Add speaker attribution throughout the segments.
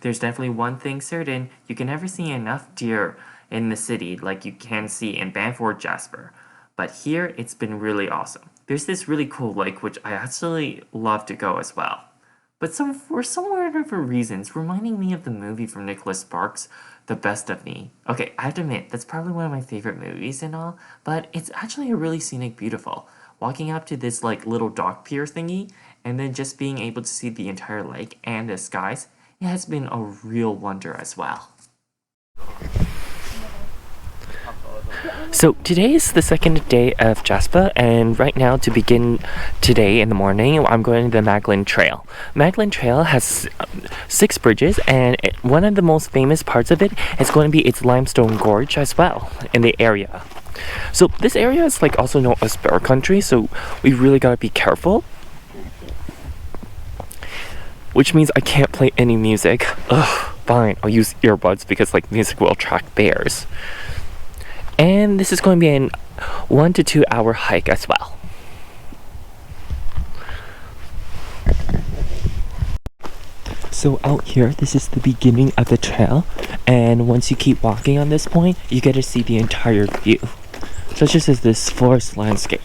Speaker 1: There's definitely one thing certain, you can never see enough deer in the city like you can see in Banff or Jasper. But here, it's been really awesome. There's this really cool lake which I actually love to go as well. But for some whatever reasons, reminding me of the movie from Nicholas Sparks, The Best of Me. Okay, I have to admit, that's probably one of my favorite movies and all, but it's actually a really scenic beautiful. Walking up to this like little dock pier thingy, and then just being able to see the entire lake and the skies, it has been a real wonder as well. So today is the second day of Jasper, and right now to begin today in the morning, I'm going to the Magdalen Trail. Magdalen Trail has 6 bridges, and one of the most famous parts of it is going to be its limestone gorge as well in the area. So this area is like also known as bear country, so we really gotta be careful. Which means I can't play any music. Ugh, fine, I'll use earbuds because like music will attract bears. And this is going to be an 1 to 2 hour hike as well. So out here, this is the beginning of the trail, and once you keep walking on this point, you get to see the entire view, such as this forest landscape.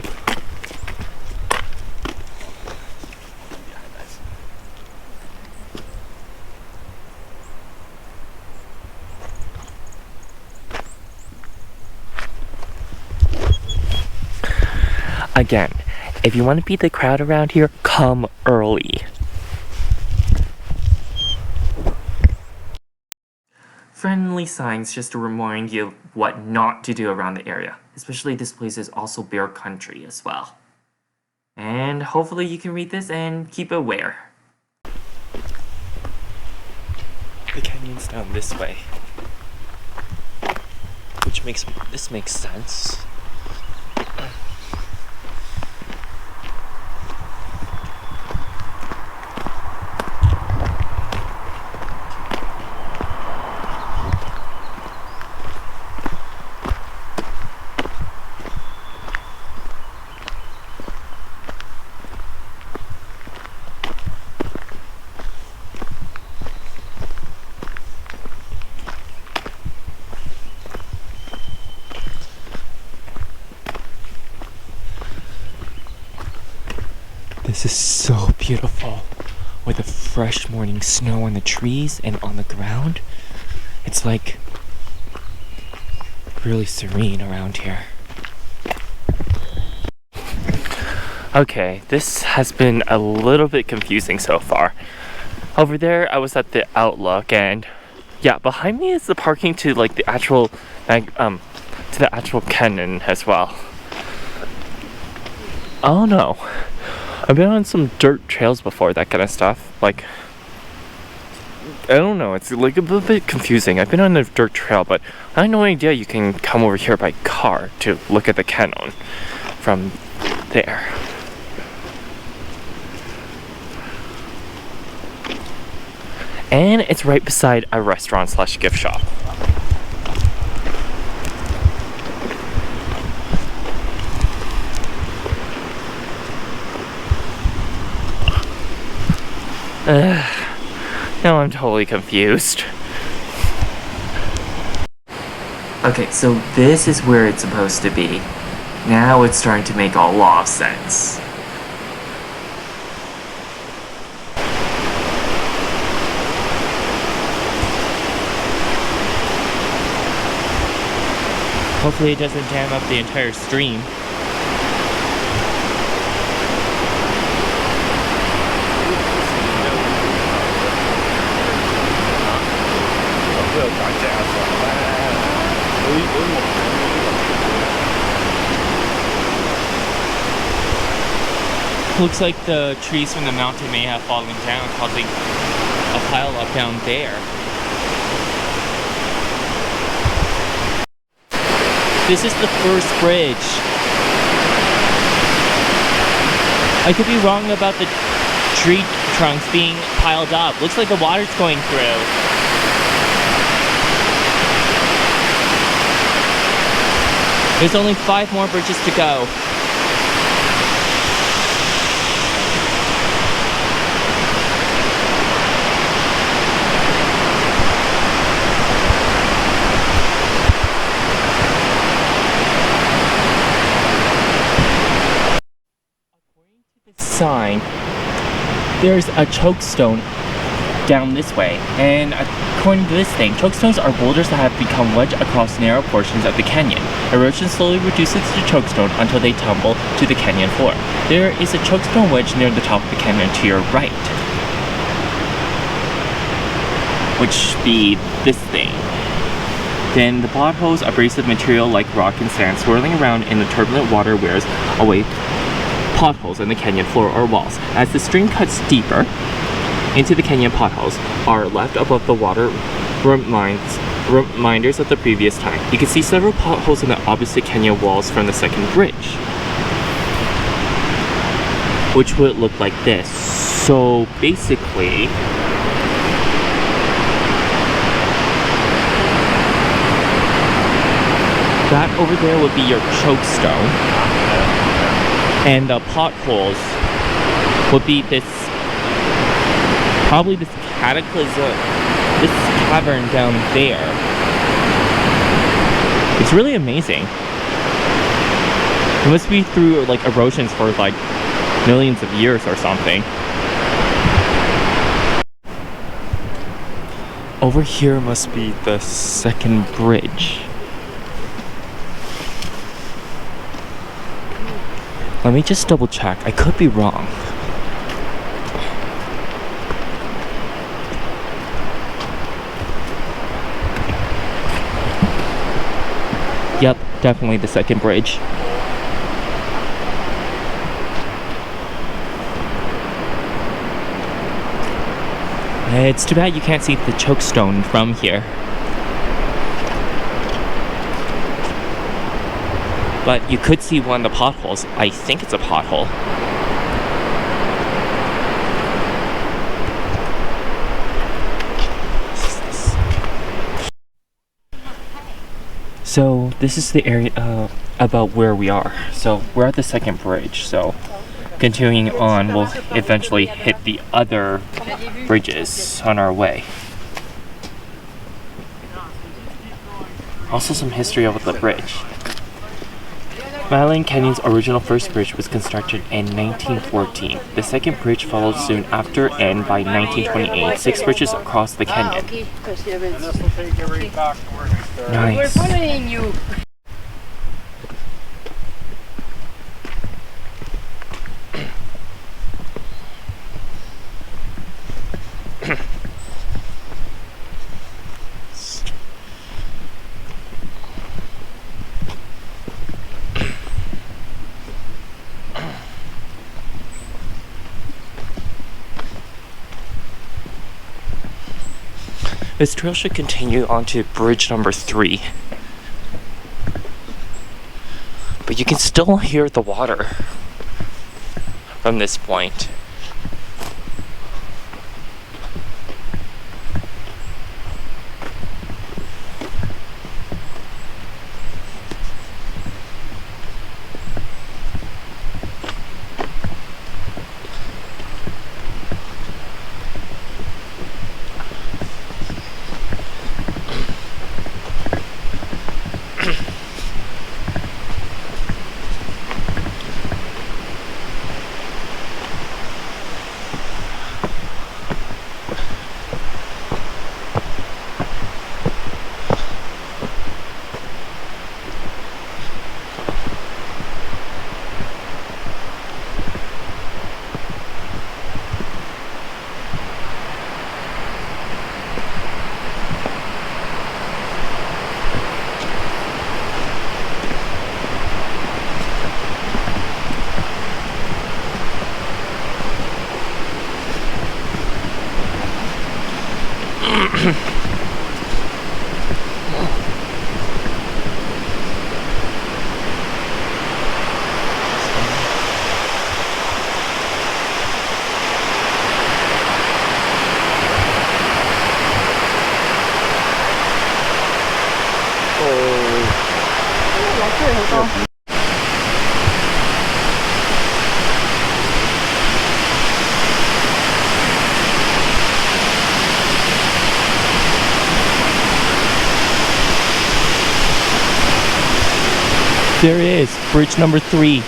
Speaker 1: Again, if you want to beat the crowd around here, come early. Friendly signs just to remind you what not to do around the area. Especially this place is also bear country as well. And hopefully you can read this and keep aware. The canyon's down this way. Which makes sense. This is so beautiful, with the fresh morning snow on the trees and on the ground. It's like really serene around here. Okay, this has been a little bit confusing so far. Over there, I was at the Outlook, and yeah, behind me is the parking to like the actual canyon as well. Oh no. I've been on some dirt trails before, that kind of stuff. Like, I don't know, it's like a little bit confusing. I've been on a dirt trail, but I had no idea you can come over here by car to look at the canyon from there. And it's right beside a restaurant / gift shop. Now I'm totally confused. Okay, so this is where it's supposed to be. Now it's starting to make a lot of sense. Hopefully it doesn't jam up the entire stream. Looks like the trees from the mountain may have fallen down, causing a pile up down there. This is the first bridge. I could be wrong about the tree trunks being piled up. Looks like the water's going through. There's only 5 more bridges to go. sign, there's a chokestone down this way. And according to this thing, chokestones are boulders that have become wedged across narrow portions of the canyon. Erosion slowly reduces the chokestone until they tumble to the canyon floor. There is a chokestone wedge near the top of the canyon to your right, which be this thing. Then the potholes, abrasive material like rock and sand swirling around in the turbulent water wears away potholes in the canyon floor or walls. As the stream cuts deeper into the canyon, potholes are left above the water, reminders of the previous time. You can see several potholes in the opposite canyon walls from the second bridge, which would look like this. So basically, that over there would be your chokestone, and the potholes would be this, probably this cataclysm, this cavern down there. It's really amazing. It must be through like erosions for like millions of years or something. Over here must be the second bridge. Let me just double check. I could be wrong. Yep, definitely the second bridge. It's too bad you can't see the chokestone from here. But you could see one of the potholes. I think it's a pothole. So this is the area about where we are. So we're at the second bridge. So continuing on, we'll eventually hit the other bridges on our way. Also some history of the bridge. Madeline Canyon's original first bridge was constructed in 1914. The second bridge followed soon after, and by 1928, 6 bridges across the canyon. Nice. This trail should continue on to bridge number 3. But you can still hear the water from this point. There it is, bridge number 3.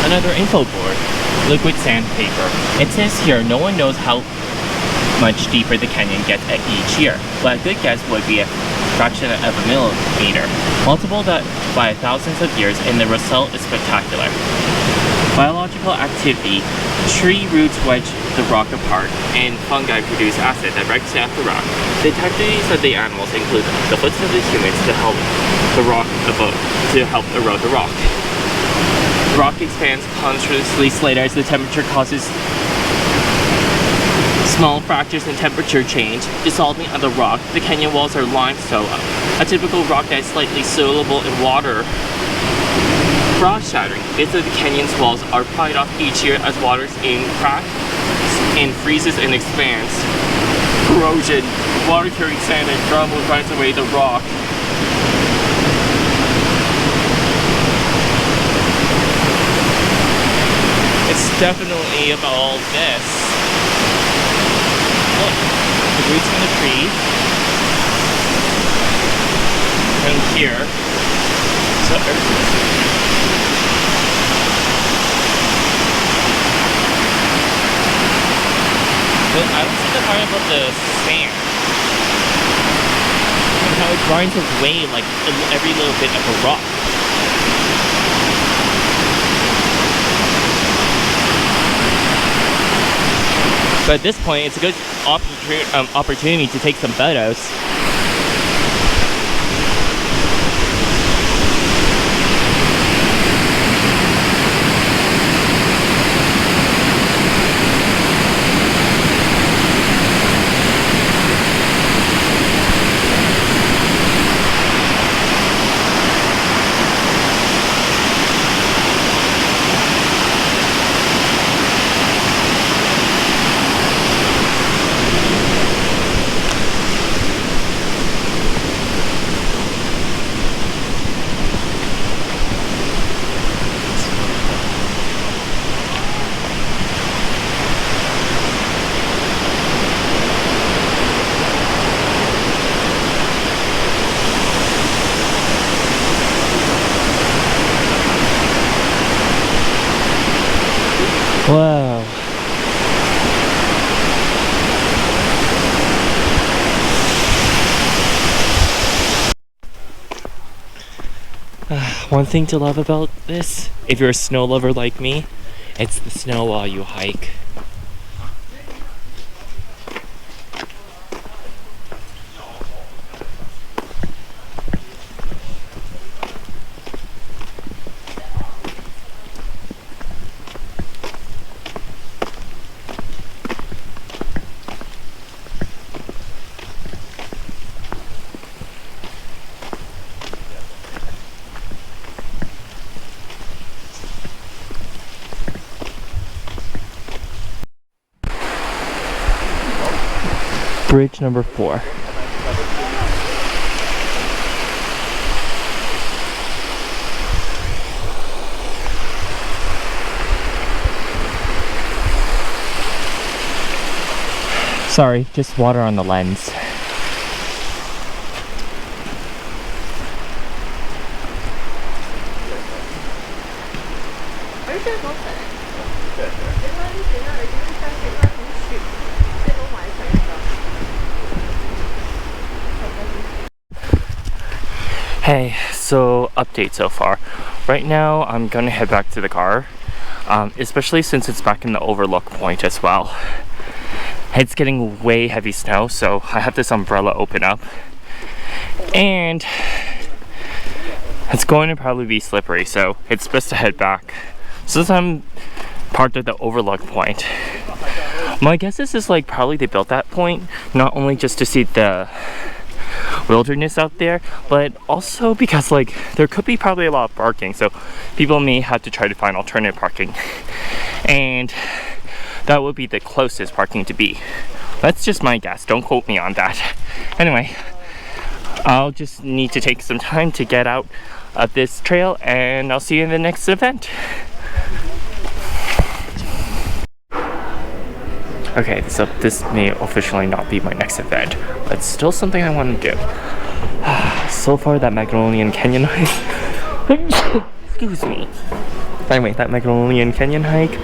Speaker 1: Another info board, liquid sandpaper. It says here no one knows how much deeper the canyon gets each year, but a good guess would be a fraction of a millimeter. Multiple that by thousands of years and the result is spectacular. Biological activity. Tree roots wedge the rock apart and fungi produce acid that breaks down the rock. The activities of the animals include the foots of the humans to help erode the rock. The rock expands continuously later as the temperature causes small fractures and temperature change, dissolving on the rock. The canyon walls are limestone, a typical rock that is slightly soluble in water. Frost shattering. Bits of the canyon's walls are pried off each year as water's in cracks and freezes and expands. Corrosion. Water carrying sand and gravel grinds away the rock. It's definitely about all this. Look, the roots from the tree. And here. So, but I don't see the part about the sand. And how it grinds away like every little bit of a rock. But at this point, it's a good opportunity to take some photos. Wow. One thing to love about this, if you're a snow lover like me, it's the snow while you hike. Bridge number 4. Sorry, just water on the lens. Hey, so update so far. Right now I'm gonna head back to the car, especially since it's back in the overlook point as well. It's getting way heavy snow, so I have this umbrella open up and it's going to probably be slippery, so it's best to head back. Since I'm part of the overlook point. My guess is like probably they built that point not only just to see the wilderness out there, but also because like there could be probably a lot of parking, so people may have to try to find alternative parking, and that would be the closest parking to be. That's just my guess, don't quote me on that. Anyway, I'll just need to take some time to get out of this trail, and I'll see you in the next event. Okay, so this may officially not be my next event, but it's still something I want to do. So far, that Magnolia Canyon hike, excuse me. Anyway, that Magnolia Canyon hike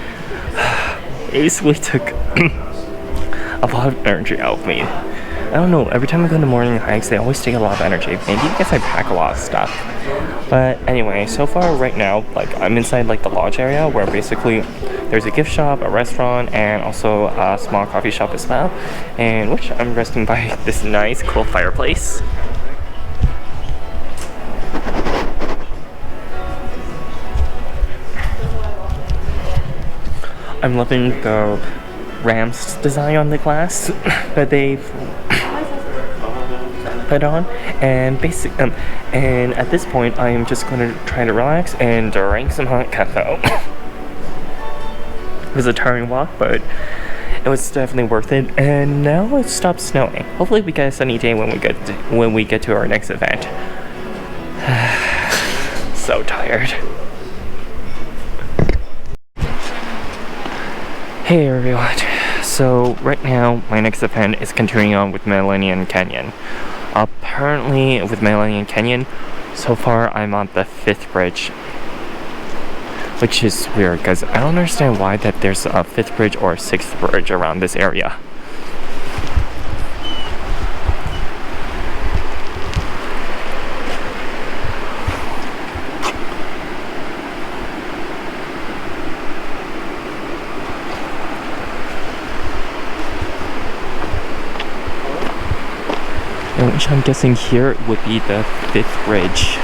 Speaker 1: basically took a lot of energy out of me. I don't know, every time I go to morning hikes, they always take a lot of energy. Maybe because I pack a lot of stuff. But anyway, so far right now, like I'm inside like the lodge area where basically there's a gift shop, a restaurant, and also a small coffee shop as well. And which I'm resting by this nice cool fireplace. I'm loving the Rams design on the glass that they've put on, and and at this point I am just going to try to relax and drink some hot cocoa. It was a tiring walk, but it was definitely worth it, and now it stopped snowing. Hopefully we get a sunny day when we get to our next event. So tired. Hey everyone, so right now my next event is continuing on with Millennium Canyon. Apparently with Millennium Canyon, so far I'm on the 5th bridge, which is weird because I don't understand why that there's a 5th bridge or a 6th bridge around this area. Which I'm guessing here would be the 5th bridge.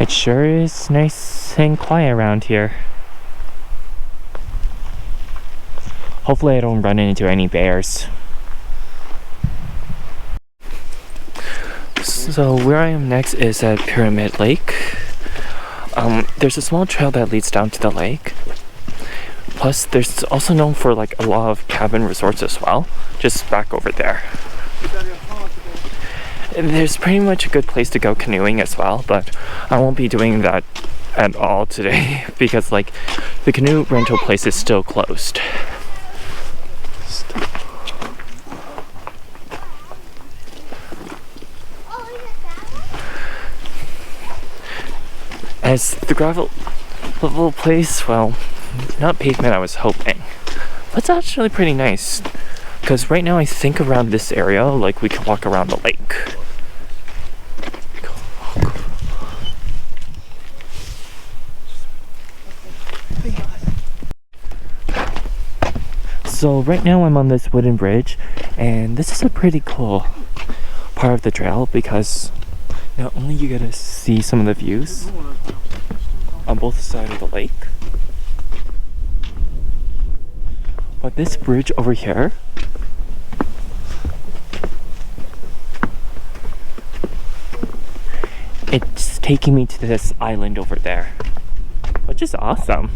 Speaker 1: It sure is nice and quiet around here. Hopefully I don't run into any bears. So where I am next is at Pyramid Lake. There's a small trail that leads down to the lake. Plus, there's also known for like a lot of cabin resorts as well, just back over there. And there's pretty much a good place to go canoeing as well, but I won't be doing that at all today because like the canoe rental place is still closed. As the gravel place, well, not pavement I was hoping, but it's actually pretty nice, because right now I think around this area, like we can walk around the lake. So right now I'm on this wooden bridge, and this is a pretty cool part of the trail because not only you get to see some of the views on both sides of the lake, but this bridge over here it's taking me to this island over there, which is awesome.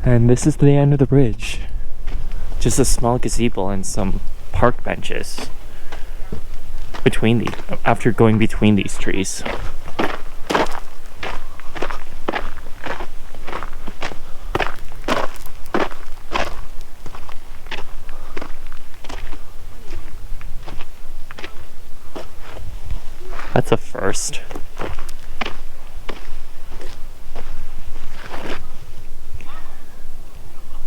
Speaker 1: And this is the end of the bridge. Just a small gazebo and some park benches between these, after going between these trees. That's a first.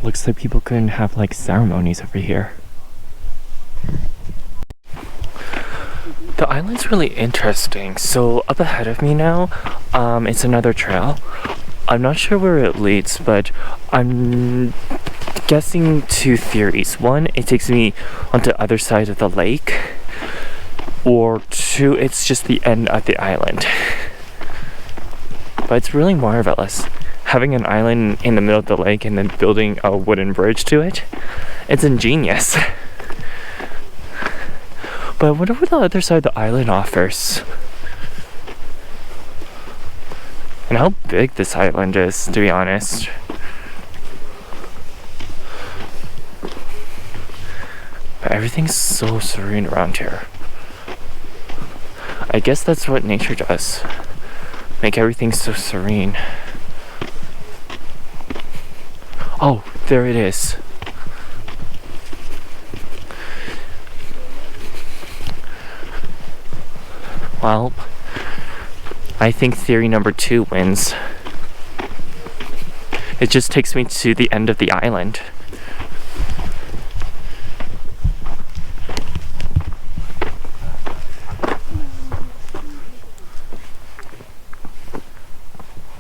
Speaker 1: Looks like people couldn't have like ceremonies over here. The island's really interesting. So up ahead of me now, it's another trail. I'm not sure where it leads, but I'm guessing two theories. One, it takes me onto the other side of the lake, or two, it's just the end of the island. But it's really marvelous. Having an island in the middle of the lake and then building a wooden bridge to it, it's ingenious. But I wonder what the other side of the island offers. And how big this island is, to be honest. But everything's so serene around here. I guess that's what nature does. Make everything so serene. Oh, there it is. Well, I think theory number 2 wins. It just takes me to the end of the island.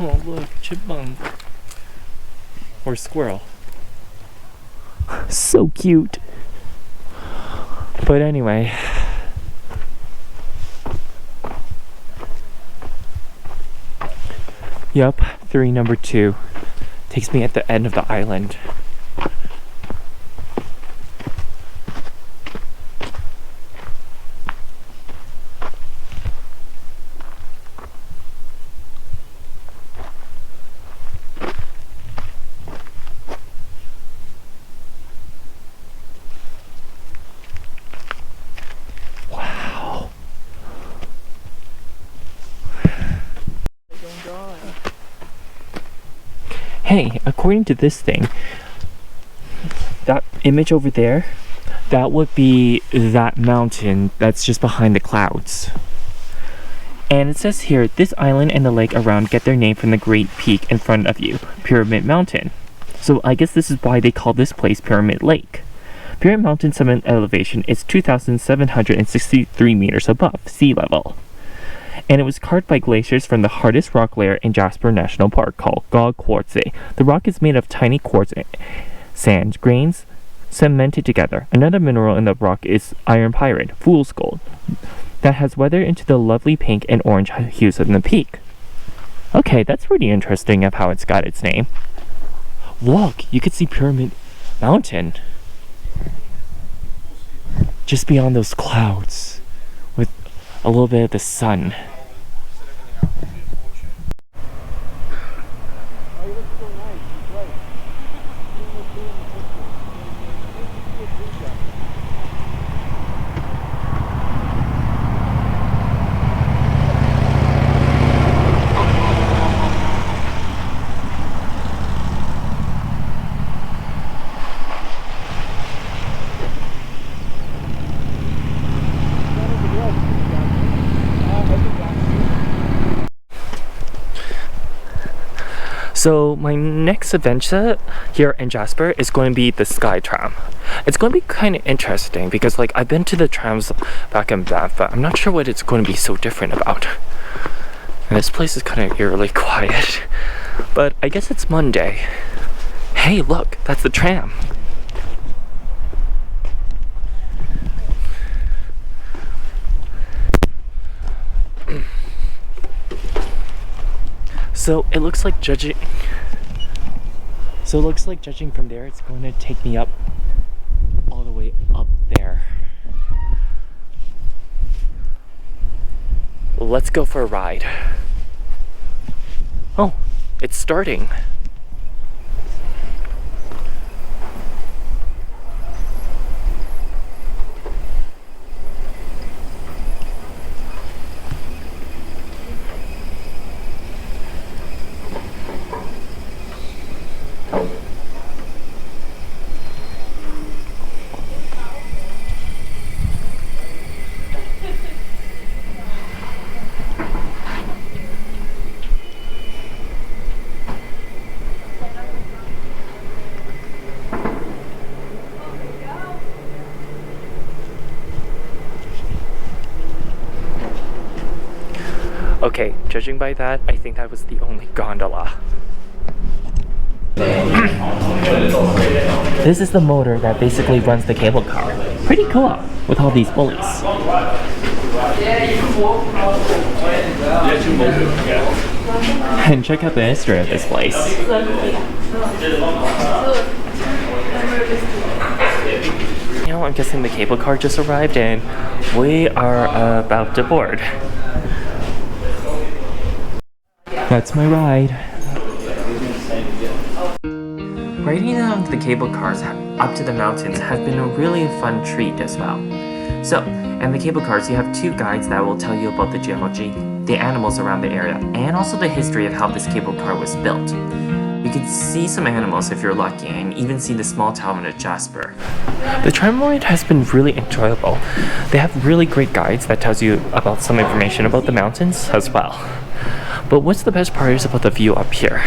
Speaker 1: Oh look, chipmunk. Or squirrel. So cute. But anyway. Yup, theory number 2 takes me at the end of the island. Wow. Hey, according to this thing, that image over there, that would be that mountain that's just behind the clouds. And it says here, this island and the lake around get their name from the great peak in front of you, Pyramid Mountain. So I guess this is why they call this place Pyramid Lake. Pyramid Mountain summit elevation is 2,763 meters above sea level. And it was carved by glaciers from the hardest rock layer in Jasper National Park called Gog Quartz. The rock is made of tiny quartz sand grains cemented together. Another mineral in the rock is iron pyrite, fool's gold, that has weathered into the lovely pink and orange hues of the peak. Okay, that's pretty interesting of how it's got its name. Look, you can see Pyramid Mountain just beyond those clouds with a little bit of the sun. So my next adventure here in Jasper is going to be the Sky Tram. It's going to be kind of interesting because like I've been to the trams back in Banff, but I'm not sure what it's going to be so different about. And this place is kind of eerily quiet, but I guess it's Monday. Hey, look, that's the tram. So it looks like judging from there, it's going to take me up all the way up there. Let's go for a ride. Oh, it's starting. Okay, judging by that, I think that was the only gondola. This is the motor that basically runs the cable car. Pretty cool with all these pulleys. And check out the history of this place. Now I'm guessing the cable car just arrived and we are about to board. That's my ride. Riding on the cable cars up to the mountains has been a really fun treat as well. So, in the cable cars, you have two guides that will tell you about the geology, the animals around the area, and also the history of how this cable car was built. You can see some animals if you're lucky, and even see the small town of Jasper. The travel ride has been really enjoyable. They have really great guides that tells you about some information about the mountains as well. But what's the best part is about the view up here.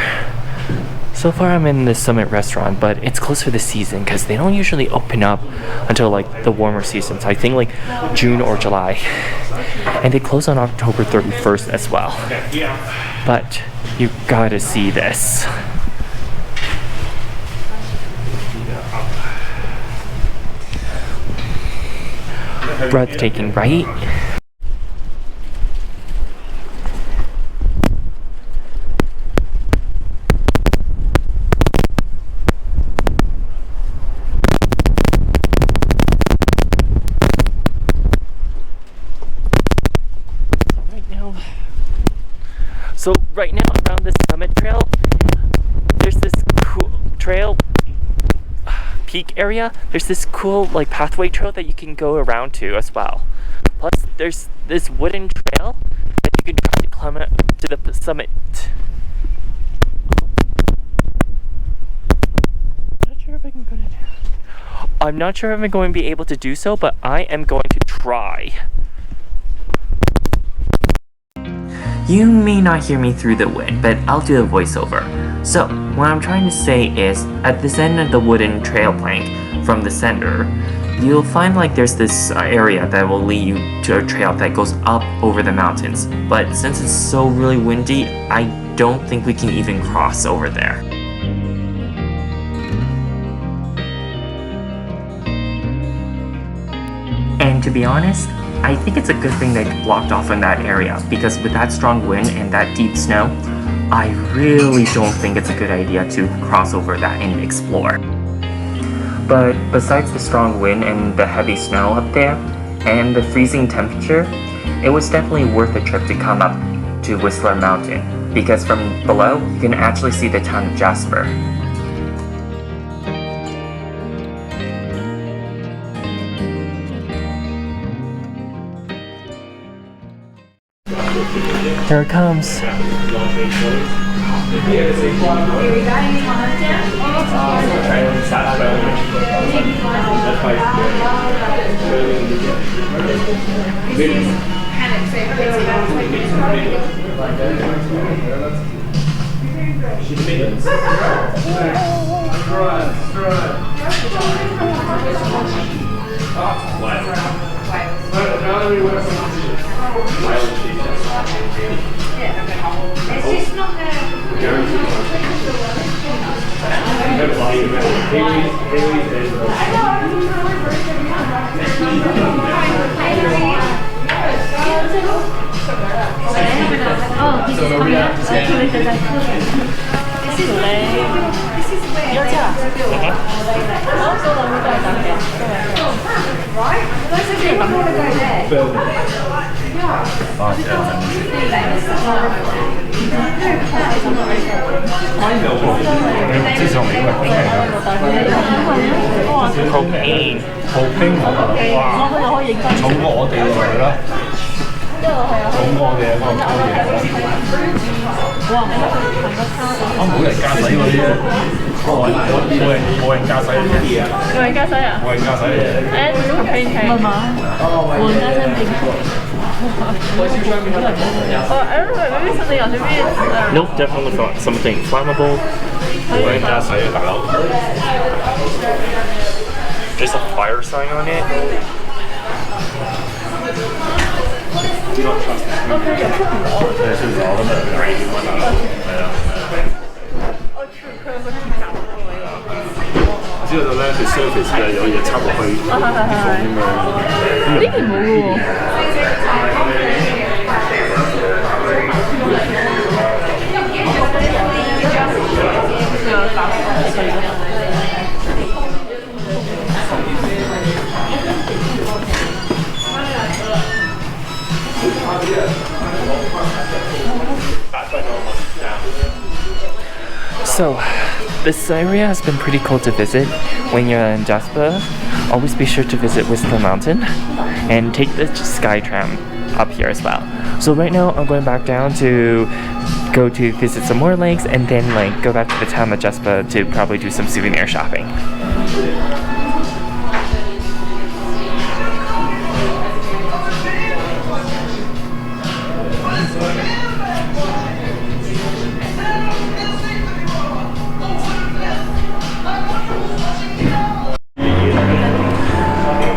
Speaker 1: So far I'm in the Summit restaurant, but it's close for the season because they don't usually open up until like the warmer seasons. I think like June or July. And they close on October 31st as well. But you gotta see this. Breathtaking, right? So right now around this summit trail, there's this cool trail peak area. There's this cool like pathway trail that you can go around to as well. Plus there's this wooden trail that you can try to climb up to the summit. I'm not sure if I'm going to be able to do so, but I am going to try. You may not hear me through the wind, but I'll do a voiceover. So, what I'm trying to say is, at this end of the wooden trail plank from the center, you'll find like there's this area that will lead you to a trail that goes up over the mountains. But since it's so really windy, I don't think we can even cross over there. And to be honest, I think it's a good thing that it blocked off in that area, because with that strong wind and that deep snow, I really don't think it's a good idea to cross over that and explore. But besides the strong wind and the heavy snow up there, and the freezing temperature, it was definitely worth the trip to come up to Whistler Mountain, because from below, you can actually see the town of Jasper. Here it comes. Nope, definitely not something flammable. There's a fire sign on it. Do not trust it.
Speaker 2: 係算攞咁樣係啊。
Speaker 3: 我全佢有個鐵閘
Speaker 2: 之後咧，佢 surface 嘅有嘢插落去啲房咁樣。
Speaker 3: 呢邊冇嘅喎。
Speaker 1: So, this area has been pretty cool to visit. When you're in Jasper, always be sure to visit Whistler Mountain and take the sky tram up here as well. So right now I'm going back down to go to visit some more lakes and then like go back to the town of Jasper to probably do some souvenir shopping.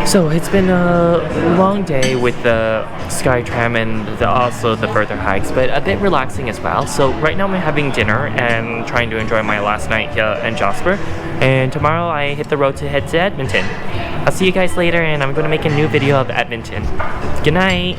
Speaker 1: So it's been a long day with the sky tram and also the further hikes, but a bit relaxing as well. So right now I'm having dinner and trying to enjoy my last night here in Jasper. And tomorrow I hit the road to head to Edmonton. I'll see you guys later, and I'm going to make a new video of Edmonton. Good night!